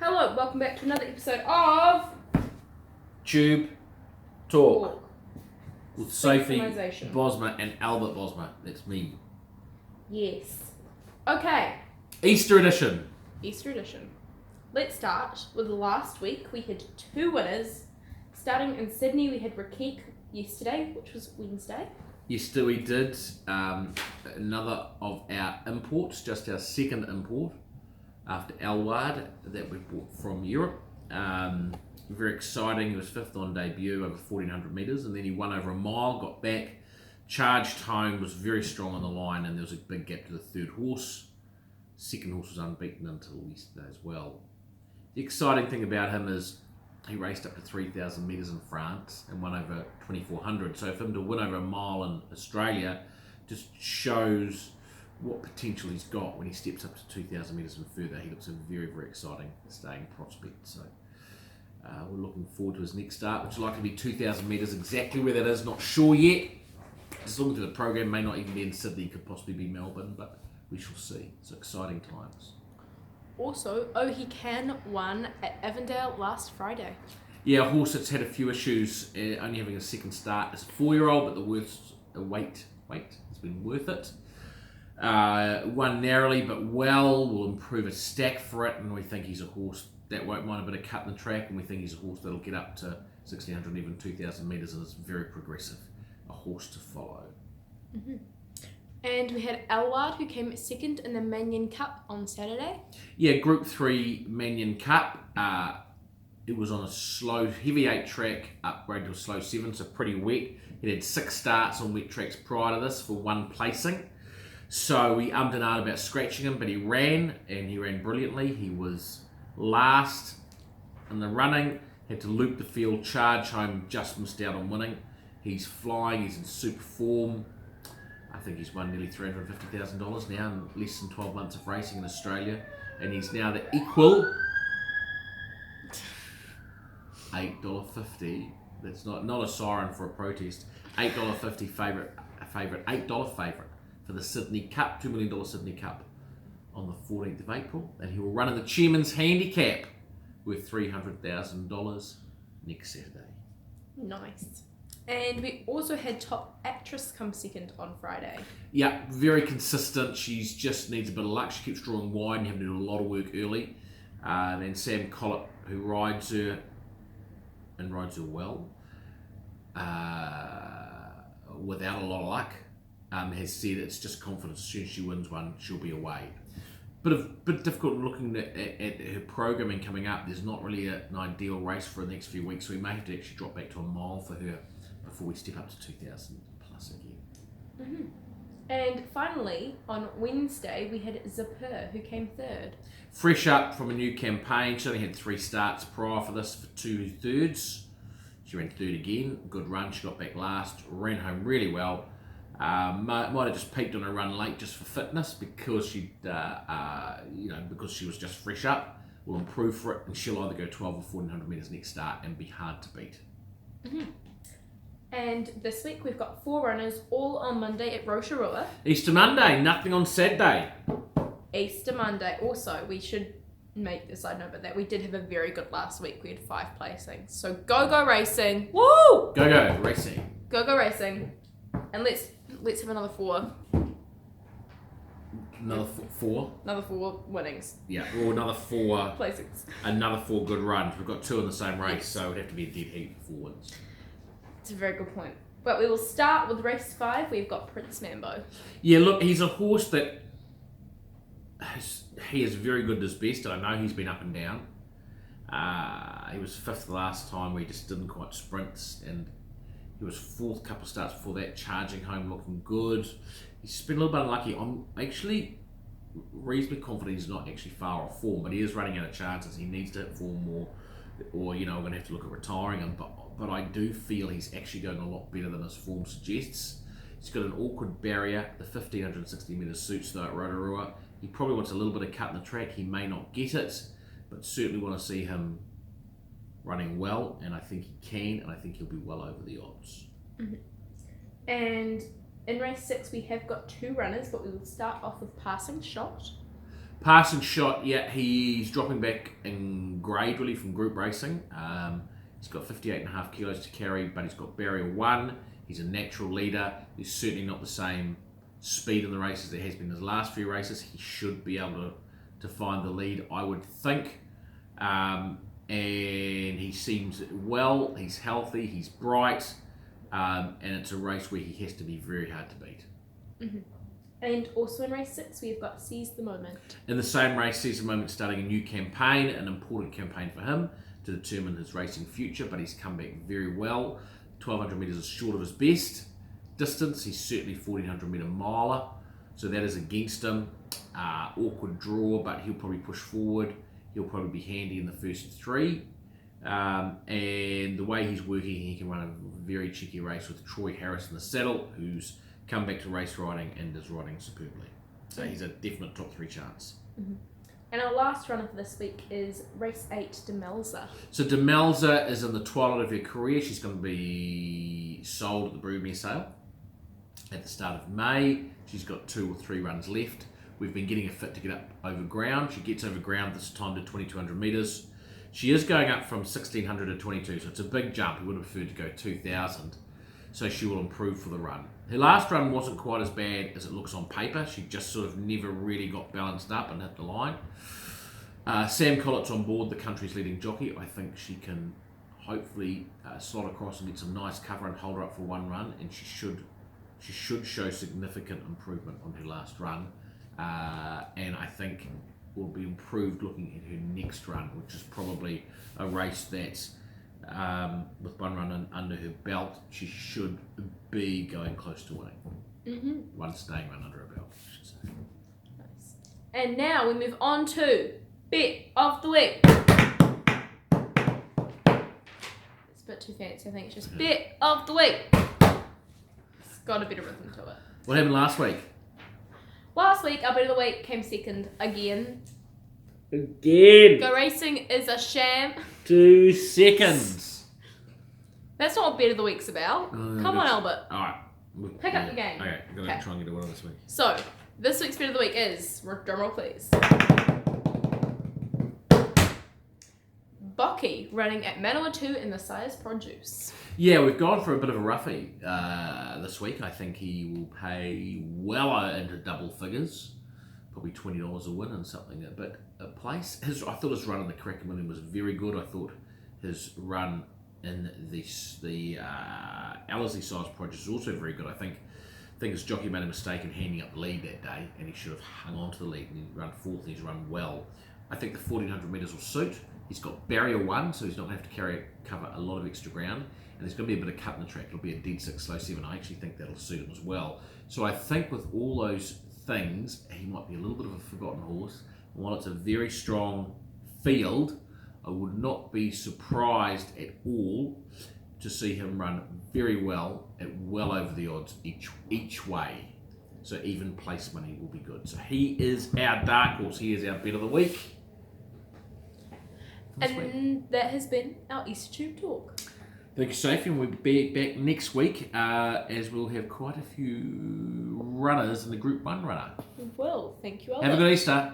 Hello, welcome back to another episode of Tube Talk Talk. with Sophie Synchronisation. Bosma and Albert Bosma. That's me. Yes. Okay, Easter edition. Easter edition. Let's start with last week. We had two winners. Starting in Sydney, we had Rakik yesterday, which was Wednesday. Yesterday we did another of our imports, just our second import after Elward that we bought from Europe. Very exciting. He was fifth on debut over 1400 metres, and then he won over a mile, got back, charged home, was very strong on the line, and there was a big gap to the third horse. Second horse was unbeaten until yesterday as well. The exciting thing about him is he raced up to 3,000 metres in France and won over 2,400. So for him to win over a mile in Australia just shows what potential he's got when he steps up to 2,000 metres and further. He looks a very, very exciting staying prospect. So we're looking forward to his next start, which is likely to be 2,000 metres. Exactly where that is, not sure yet. Just looking through the program, may not even be in Sydney, could possibly be Melbourne, but we shall see. It's exciting times. Also, Ohi Can won at Avondale last Friday. Yeah, a horse that's had a few issues, only having a second start as a 4-year-old, but the weight has been worth it. Won narrowly but well, will improve a stack for it, and we think he's a horse that won't mind a bit of cut in the track, and we think he's a horse that'll get up to 1,600, even 2,000 metres, and is very progressive. A horse to follow. Mm-hmm. And we had Elward, who came second in the Mannion Cup on Saturday. Yeah, Group 3 Mannion Cup. It was on a slow, heavy 8 track, upgrade to a slow 7, so pretty wet. He had 6 starts on wet tracks prior to this for 1 placing. So we ummed and ahed about scratching him, but he ran, and he ran brilliantly. He was last in the running, had to loop the field, charge home, just missed out on winning. He's flying, he's in super form. I think he's won nearly $350,000 now in less than 12 months of racing in Australia, and he's now the equal $8.50. That's not a siren for a protest. $8.50 favourite, $8 favourite for the Sydney Cup, $2 million Sydney Cup on the 14th of April, and he will run in the Chairman's Handicap worth $300,000 next Saturday. Nice. And we also had Top Actress come second on Friday. Yeah, very consistent. She just needs a bit of luck. She keeps drawing wide and having to do a lot of work early. Then Sam Collett, who rides her and rides her well, without a lot of luck, has said it's just confidence. As soon as she wins one, she'll be away. Bit difficult looking at her programming coming up. There's not really an ideal race for the next few weeks, so we may have to actually drop back to a mile for her before we step up to 2,000 plus again. Mm-hmm. And finally, on Wednesday, we had Zipper, who came third. Fresh up from a new campaign. She only had 3 starts prior for this for 2 thirds. She ran third again. Good run. She got back last. Ran home really well. Might have just peaked on a run late just for fitness because because she was just fresh up. Will improve for it, and she'll either go 12 or 1,400 metres next start and be hard to beat. Mm-hmm. And this week we've got 4 runners all on Monday at Rotorua. Easter Monday, nothing on Saturday. Easter Monday. Also, we should make a side note about that. We did have a very good last week. We had 5 placings. So go racing. Woo! Go racing. Go racing. And let's have another 4. Another 4. Another 4 winnings. Yeah, or another 4. Placings. Another 4 good runs. We've got 2 in the same race, so it'd have to be a dead heat for 4 wins. It's a very good point. But we will start with race 5. We've got Prince Mambo. Yeah, look, he's a horse that he is very good at his best, and I know he's been up and down. He was 5th last time where he just didn't quite sprint, and he was 4th couple of starts before that, charging home, looking good. He's just been a little bit unlucky. I'm actually reasonably confident he's not actually far off form, but he is running out of chances. He needs to hit form more, or we're going to have to look at retiring him. But I do feel he's actually going a lot better than his form suggests. He's got an awkward barrier. The 1,560 metres suits though at Rotorua. He probably wants a little bit of cut in the track. He may not get it, but certainly want to see him running well, and I think he can, and I think he'll be well over the odds. Mm-hmm. And in race 6, we have got 2 runners, but we will start off with Passing Shot. Passing shot, yeah, he's dropping back in grade really from group racing. He's got 58.5 kilos to carry, but he's got barrier 1. He's a natural leader. He's certainly not the same speed in the races that has been in his last few races. He should be able to find the lead, I would think. And he seems well, he's healthy, he's bright, and it's a race where he has to be very hard to beat. Mm-hmm. And also in race 6, we've got Seize the Moment. In the same race, Seize the Moment starting a new campaign, an important campaign for him to determine his racing future, but he's come back very well. 1,200 metres is short of his best distance. He's certainly 1,400 metre miler, so that is against him. Awkward draw, but he'll probably push forward. He'll probably be handy in the first 3. And the way he's working, he can run a very cheeky race with Troy Harris in the saddle, who's come back to race riding and is riding superbly. So he's a definite top 3 chance. Mm-hmm. And our last runner for this week is race 8, Demelza. So Demelza is in the twilight of her career. She's going to be sold at the Broodmere sale at the start of May. She's got 2 or 3 runs left. We've been getting her fit to get up over ground. She gets over ground this time to 2,200 metres. She is going up from 1,600 to 22, so it's a big jump. We would have preferred to go 2,000, so she will improve for the run. Her last run wasn't quite as bad as it looks on paper. She just sort of never really got balanced up and hit the line. Sam Collett's on board, the country's leading jockey. I think she can hopefully slot across and get some nice cover and hold her up for one run, and she should show significant improvement on her last run. And I think will be improved looking at her next run, which is probably a race that's with one run under her belt. She should be going close to winning. Mm-hmm. One staying run under her belt, I should say. Nice. And now we move on to Bet of the Week. It's a bit too fancy, I think. It's just Bet of the Week. It's got a bit of rhythm to it. What happened last week? Last week, our Bet of the Week came second again. Again! Go Racing is a sham. 2 seconds! That's not what Bet of the Week's about. Come on, Albert. Alright. Pick up the game. Okay, I'm going to try and get a winner this week. So, this week's Bet of the Week is, drumroll please, Bocky running at Manawatu in the Sire's Produce. Yeah, we've gone for a bit of a roughie this week. I think he will pay well into double figures, probably $20 a win and something a bit a place. I thought his run in the Cracker Million was very good. I thought his run in the Ellerslie Sire's Produce was also very good. I think his jockey made a mistake in handing up the lead that day, and he should have hung on to the lead and he run 4th. He's run well. I think the 1,400 metres will suit. He's got barrier 1, so he's not going to have to cover a lot of extra ground. And there's going to be a bit of cut in the track. It'll be a dead 6, slow 7. I actually think that'll suit him as well. So I think with all those things, he might be a little bit of a forgotten horse. And while it's a very strong field, I would not be surprised at all to see him run very well at well over the odds each way. So even place money will be good. So he is our dark horse. He is our Bet of the Week. And that has been our Easter Tube Talk. Thank you, Sophie, and we'll be back next week as we'll have quite a few runners in the Group 1 runner. Well, thank you, Albert. Have a good Easter.